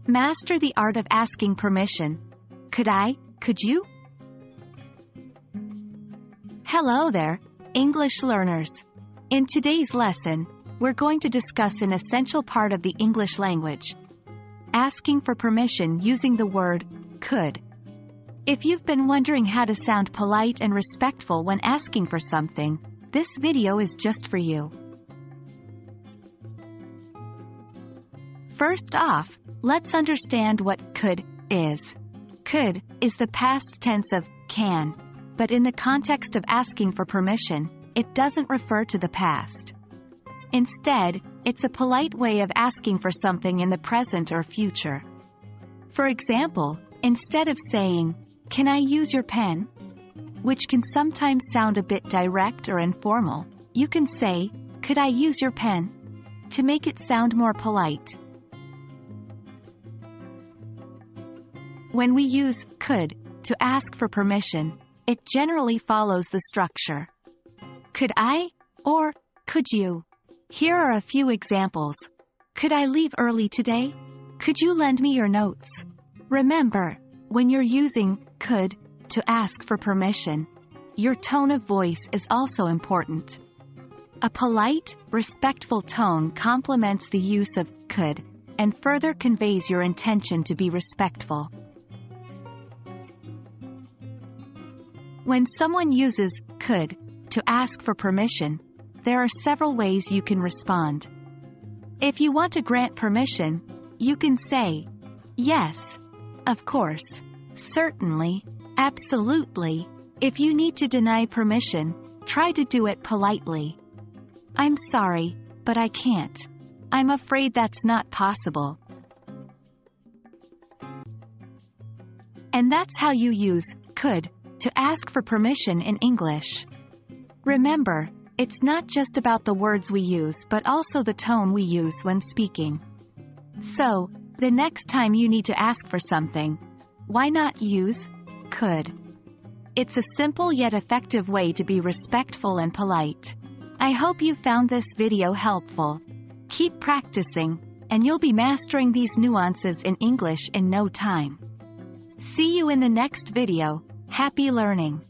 Master the art of asking permission. Could I? Could you? Hello there, English learners. In today's lesson, we're going to discuss an essential part of the English language: asking for permission using the word could. If you've been wondering how to sound polite and respectful when asking for something, this video is just for you. First off, let's understand what could is. Could is the past tense of can, but in the context of asking for permission, it doesn't refer to the past. Instead, it's a polite way of asking for something in the present or future. For example, instead of saying, "Can I use your pen?" which can sometimes sound a bit direct or informal, you can say, "Could I use your pen?" to make it sound more polite. When we use could to ask for permission, it generally follows the structure. Could I? Or could you? Here are a few examples. Could I leave early today? Could you lend me your notes? Remember, when you're using could to ask for permission, your tone of voice is also important. A polite, respectful tone complements the use of could and further conveys your intention to be respectful. When someone uses could to ask for permission, there are several ways you can respond. If you want to grant permission, you can say, "Yes, of course, certainly, absolutely." If you need to deny permission, try to do it politely. "I'm sorry, but I can't. I'm afraid that's not possible." And that's how you use could to ask for permission in English. Remember, it's not just about the words we use but also the tone we use when speaking. So, the next time you need to ask for something, why not use could? It's a simple yet effective way to be respectful and polite. I hope you found this video helpful. Keep practicing, and you'll be mastering these nuances in English in no time. See you in the next video. Happy learning!